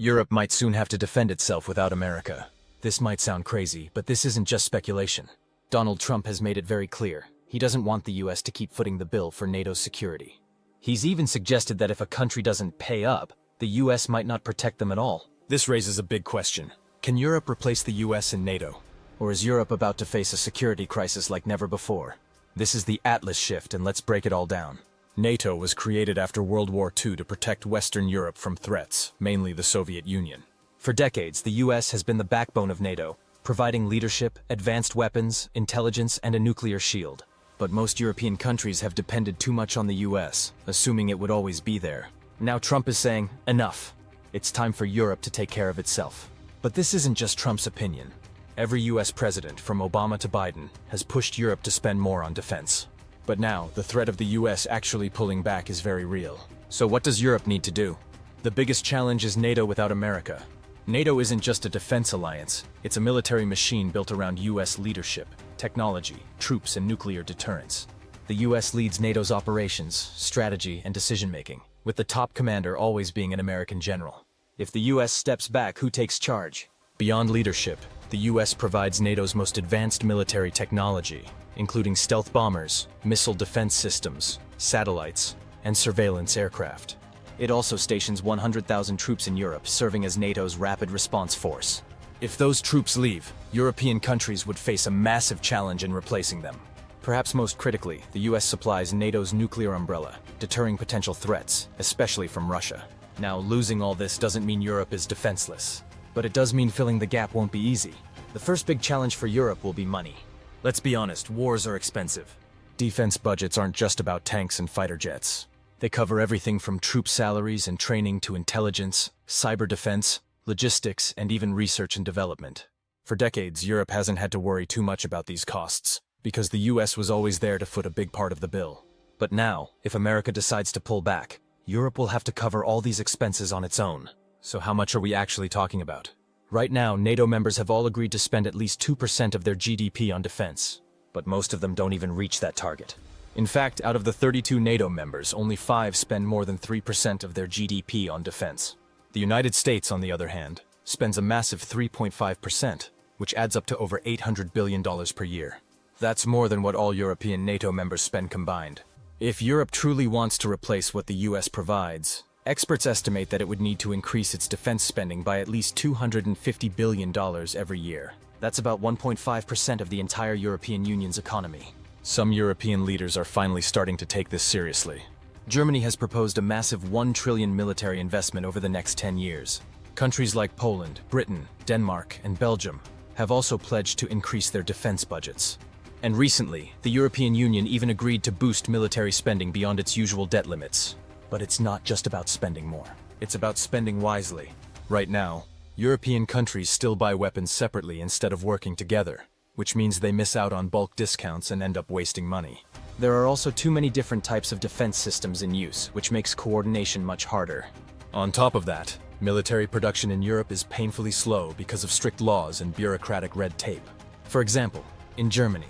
Europe might soon have to defend itself without America. This might sound crazy, but this isn't just speculation. Donald Trump has made it very clear. He doesn't want the US to keep footing the bill for NATO's security. He's even suggested that if a country doesn't pay up, the US might not protect them at all. This raises a big question. Can Europe replace the US in NATO? Or is Europe about to face a security crisis like never before? This is the Atlas shift, and let's break it all down. NATO was created after World War II to protect Western Europe from threats, mainly the Soviet Union. For decades, the US has been the backbone of NATO, providing leadership, advanced weapons, intelligence, and a nuclear shield. But most European countries have depended too much on the US, assuming it would always be there. Now Trump is saying, enough. It's time for Europe to take care of itself. But this isn't just Trump's opinion. Every US president, from Obama to Biden, has pushed Europe to spend more on defense. But now, the threat of the US actually pulling back is very real. So what does Europe need to do? The biggest challenge is NATO without America. NATO isn't just a defense alliance, it's a military machine built around US leadership, technology, troops, and nuclear deterrence. The US leads NATO's operations, strategy, and decision-making, with the top commander always being an American general. If the US steps back, who takes charge? Beyond leadership, the US provides NATO's most advanced military technology, including stealth bombers, missile defense systems, satellites, and surveillance aircraft. It also stations 100,000 troops in Europe, serving as NATO's rapid response force. If those troops leave, European countries would face a massive challenge in replacing them. Perhaps most critically, the US supplies NATO's nuclear umbrella, deterring potential threats, especially from Russia. Now, losing all this doesn't mean Europe is defenseless, but it does mean filling the gap won't be easy. The first big challenge for Europe will be money. Let's be honest, wars are expensive. Defense budgets aren't just about tanks and fighter jets. They cover everything from troop salaries and training to intelligence, cyber defense, logistics, and even research and development. For decades, Europe hasn't had to worry too much about these costs, because the US was always there to foot a big part of the bill. But now, if America decides to pull back, Europe will have to cover all these expenses on its own. So how much are we actually talking about? Right now, NATO members have all agreed to spend at least 2% of their GDP on defense, but most of them don't even reach that target. In fact, out of the 32 NATO members, only 5 spend more than 3% of their GDP on defense. The United States, on the other hand, spends a massive 3.5%, which adds up to over $800 billion per year. That's more than what all European NATO members spend combined. If Europe truly wants to replace what the US provides, experts estimate that it would need to increase its defense spending by at least $250 billion every year. That's about 1.5% of the entire European Union's economy. Some European leaders are finally starting to take this seriously. Germany has proposed a massive $1 trillion military investment over the next 10 years. Countries like Poland, Britain, Denmark, and Belgium have also pledged to increase their defense budgets. And recently, the European Union even agreed to boost military spending beyond its usual debt limits. But it's not just about spending more. It's about spending wisely. Right now, European countries still buy weapons separately instead of working together, which means they miss out on bulk discounts and end up wasting money. There are also too many different types of defense systems in use, which makes coordination much harder. On top of that, military production in Europe is painfully slow because of strict laws and bureaucratic red tape. For example, in Germany,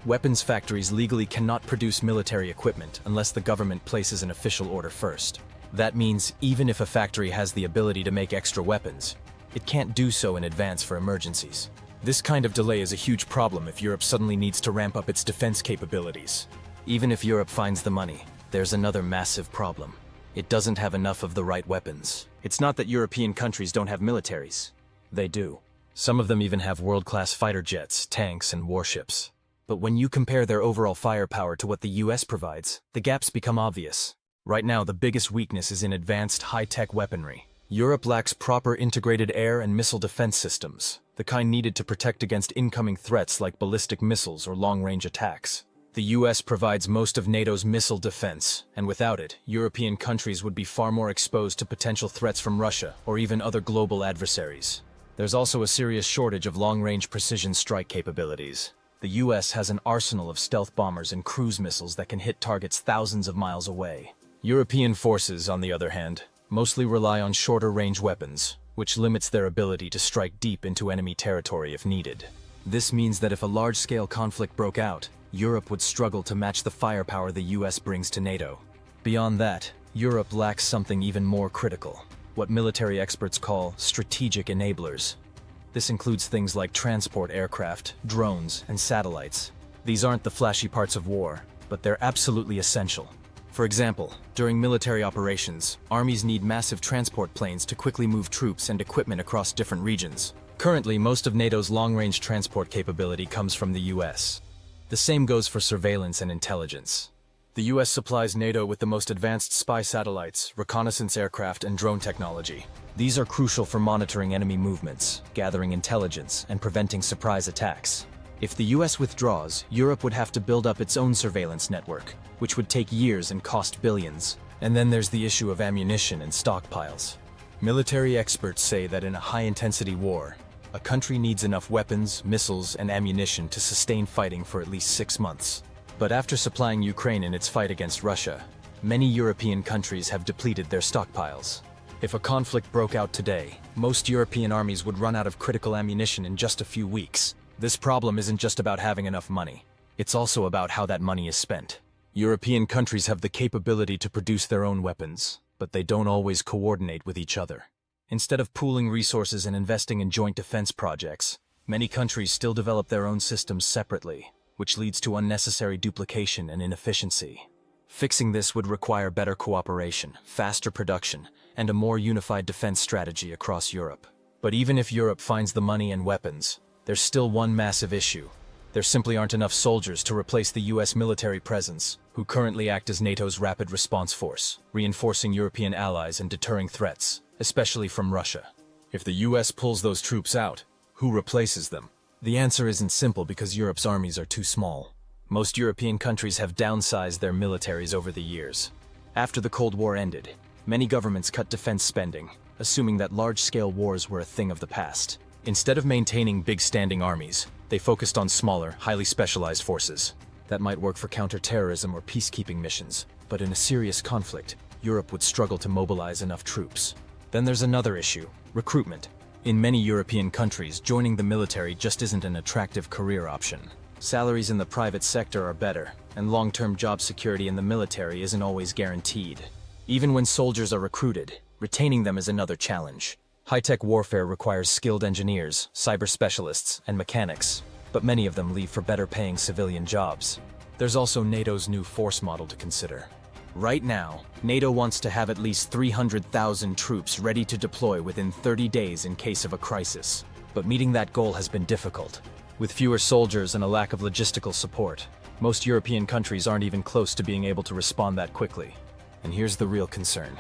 weapons factories legally cannot produce military equipment unless the government places an official order first. That means even if a factory has the ability to make extra weapons, it can't do so in advance for emergencies. This kind of delay is a huge problem if Europe suddenly needs to ramp up its defense capabilities. Even if Europe finds the money, there's another massive problem. It doesn't have enough of the right weapons. It's not that European countries don't have militaries. They do. Some of them even have world-class fighter jets, tanks, and warships. But when you compare their overall firepower to what the US provides, the gaps become obvious. Right now, the biggest weakness is in advanced high-tech weaponry. Europe lacks proper integrated air and missile defense systems, the kind needed to protect against incoming threats like ballistic missiles or long-range attacks. The US provides most of NATO's missile defense, and without it, European countries would be far more exposed to potential threats from Russia or even other global adversaries. There's also a serious shortage of long-range precision strike capabilities. The US has an arsenal of stealth bombers and cruise missiles that can hit targets thousands of miles away. European forces, on the other hand, mostly rely on shorter-range weapons, which limits their ability to strike deep into enemy territory if needed. This means that if a large-scale conflict broke out, Europe would struggle to match the firepower the US brings to NATO. Beyond that, Europe lacks something even more critical. what military experts call strategic enablers. This includes things like transport aircraft, drones, and satellites. These aren't the flashy parts of war, but they're absolutely essential. For example, during military operations, armies need massive transport planes to quickly move troops and equipment across different regions. Currently, most of NATO's long-range transport capability comes from the US. The same goes for surveillance and intelligence. The US supplies NATO with the most advanced spy satellites, reconnaissance aircraft, and drone technology. These are crucial for monitoring enemy movements, gathering intelligence, and preventing surprise attacks. If the US withdraws, Europe would have to build up its own surveillance network, which would take years and cost billions. And then there's the issue of ammunition and stockpiles. Military experts say that in a high-intensity war, a country needs enough weapons, missiles, and ammunition to sustain fighting for at least 6 months. But after supplying Ukraine in its fight against Russia, many European countries have depleted their stockpiles. If a conflict broke out today, most European armies would run out of critical ammunition in just a few weeks. This problem isn't just about having enough money. It's also about how that money is spent. European countries have the capability to produce their own weapons, but they don't always coordinate with each other. Instead of pooling resources and investing in joint defense projects, many countries still develop their own systems separately, which leads to unnecessary duplication and inefficiency. Fixing this would require better cooperation, faster production, and a more unified defense strategy across Europe. But even if Europe finds the money and weapons, there's still one massive issue. There simply aren't enough soldiers to replace the US military presence, who currently act as NATO's rapid response force, reinforcing European allies and deterring threats, especially from Russia. If the US pulls those troops out, who replaces them? The answer isn't simple because Europe's armies are too small. Most European countries have downsized their militaries over the years. After the Cold War ended, many governments cut defense spending, assuming that large-scale wars were a thing of the past. Instead of maintaining big standing armies, they focused on smaller, highly specialized forces. That might work for counter-terrorism or peacekeeping missions, but in a serious conflict, Europe would struggle to mobilize enough troops. Then there's another issue: recruitment. In many European countries, joining the military just isn't an attractive career option. Salaries in the private sector are better, and long-term job security in the military isn't always guaranteed. Even when soldiers are recruited, retaining them is another challenge. High-tech warfare requires skilled engineers, cyber specialists, and mechanics, but many of them leave for better-paying civilian jobs. There's also NATO's new force model to consider. Right now, NATO wants to have at least 300,000 troops ready to deploy within 30 days in case of a crisis. But meeting that goal has been difficult. With fewer soldiers and a lack of logistical support, most European countries aren't even close to being able to respond that quickly. And here's the real concern.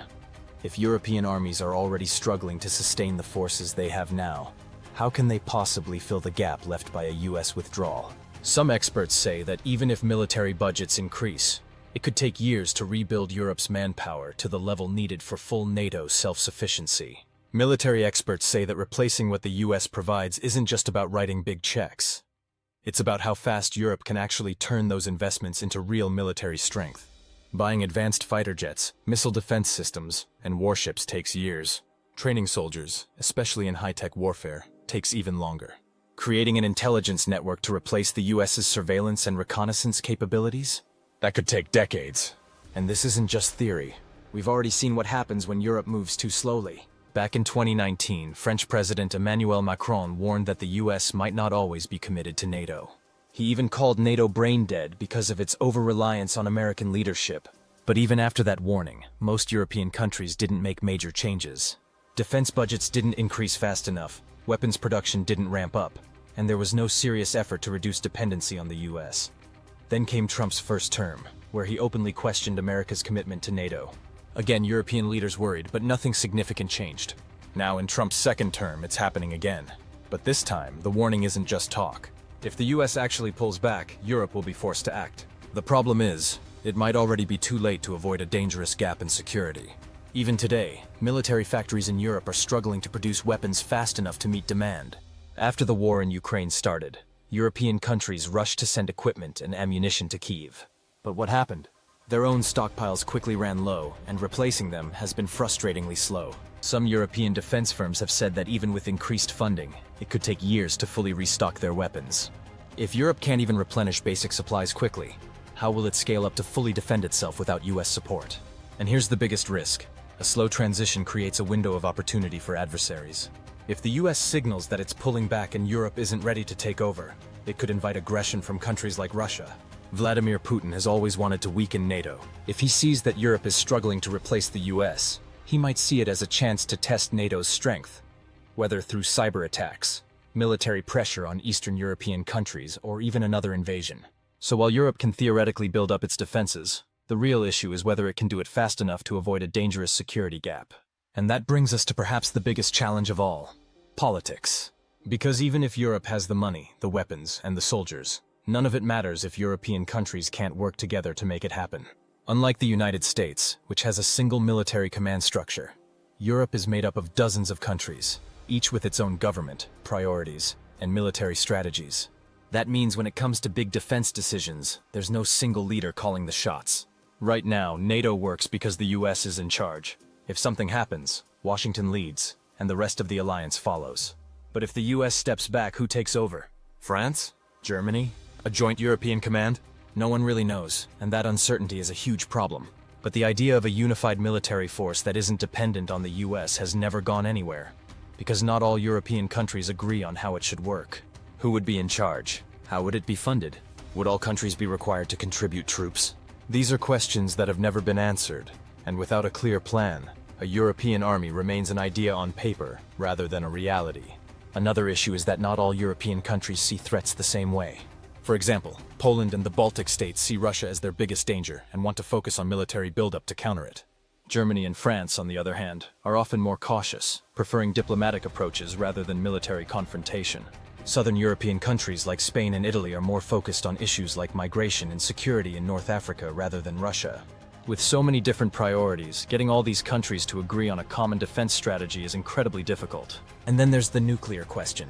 If European armies are already struggling to sustain the forces they have now, how can they possibly fill the gap left by a US withdrawal? Some experts say that even if military budgets increase, it could take years to rebuild Europe's manpower to the level needed for full NATO self-sufficiency. Military experts say that replacing what the US provides isn't just about writing big checks. It's about how fast Europe can actually turn those investments into real military strength. Buying advanced fighter jets, missile defense systems, and warships takes years. Training soldiers, especially in high-tech warfare, takes even longer. Creating an intelligence network to replace the US's surveillance and reconnaissance capabilities? That could take decades. And this isn't just theory. We've already seen what happens when Europe moves too slowly. Back in 2019, French President Emmanuel Macron warned that the US might not always be committed to NATO. He even called NATO brain dead because of its over-reliance on American leadership. But even after that warning, most European countries didn't make major changes. Defense budgets didn't increase fast enough, weapons production didn't ramp up, and there was no serious effort to reduce dependency on the US. Then came Trump's first term, where he openly questioned America's commitment to NATO. Again, European leaders worried, but nothing significant changed. Now in Trump's second term, it's happening again. But this time, the warning isn't just talk. If the US actually pulls back, Europe will be forced to act. The problem is, it might already be too late to avoid a dangerous gap in security. Even today, military factories in Europe are struggling to produce weapons fast enough to meet demand. After the war in Ukraine started, European countries rushed to send equipment and ammunition to Kyiv. But what happened? Their own stockpiles quickly ran low, and replacing them has been frustratingly slow. Some European defense firms have said that even with increased funding, it could take years to fully restock their weapons. If Europe can't even replenish basic supplies quickly, how will it scale up to fully defend itself without US support? And here's the biggest risk. A slow transition creates a window of opportunity for adversaries. If the US signals that it's pulling back and Europe isn't ready to take over, it could invite aggression from countries like Russia. Vladimir Putin has always wanted to weaken NATO. If he sees that Europe is struggling to replace the US, he might see it as a chance to test NATO's strength, whether through cyber attacks, military pressure on Eastern European countries, or even another invasion. So while Europe can theoretically build up its defenses, the real issue is whether it can do it fast enough to avoid a dangerous security gap. And that brings us to perhaps the biggest challenge of all: politics. Because even if Europe has the money, the weapons, and the soldiers, none of it matters if European countries can't work together to make it happen. Unlike the United States, which has a single military command structure, Europe is made up of dozens of countries, each with its own government, priorities, and military strategies. That means when it comes to big defense decisions, there's no single leader calling the shots. Right now, NATO works because the US is in charge. If something happens, Washington leads, and the rest of the alliance follows. But if the US steps back, who takes over? France? Germany? A joint European command? No one really knows, and that uncertainty is a huge problem. But the idea of a unified military force that isn't dependent on the US has never gone anywhere, because not all European countries agree on how it should work. Who would be in charge? How would it be funded? Would all countries be required to contribute troops? These are questions that have never been answered, and without a clear plan, a European army remains an idea on paper rather than a reality. Another issue is that not all European countries see threats the same way. For example, Poland and the Baltic states see Russia as their biggest danger and want to focus on military buildup to counter it. Germany and France, on the other hand, are often more cautious, preferring diplomatic approaches rather than military confrontation. Southern European countries like Spain and Italy are more focused on issues like migration and security in North Africa rather than Russia. With so many different priorities, getting all these countries to agree on a common defense strategy is incredibly difficult. And then there's the nuclear question.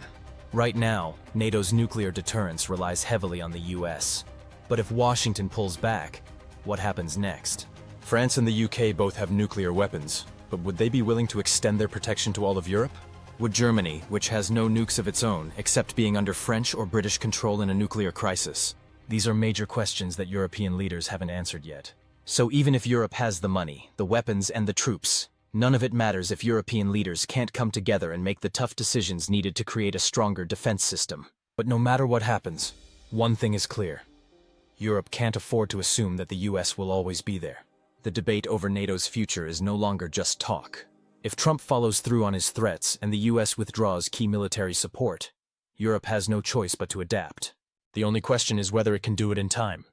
Right now, NATO's nuclear deterrence relies heavily on the US. But if Washington pulls back, what happens next? France and the UK both have nuclear weapons, but would they be willing to extend their protection to all of Europe? Would Germany, which has no nukes of its own, accept being under French or British control in a nuclear crisis? These are major questions that European leaders haven't answered yet. So even if Europe has the money, the weapons, and the troops, none of it matters if European leaders can't come together and make the tough decisions needed to create a stronger defense system. But no matter what happens, one thing is clear: Europe can't afford to assume that the US will always be there. The debate over NATO's future is no longer just talk. If Trump follows through on his threats and the US withdraws key military support, Europe has no choice but to adapt. The only question is whether it can do it in time.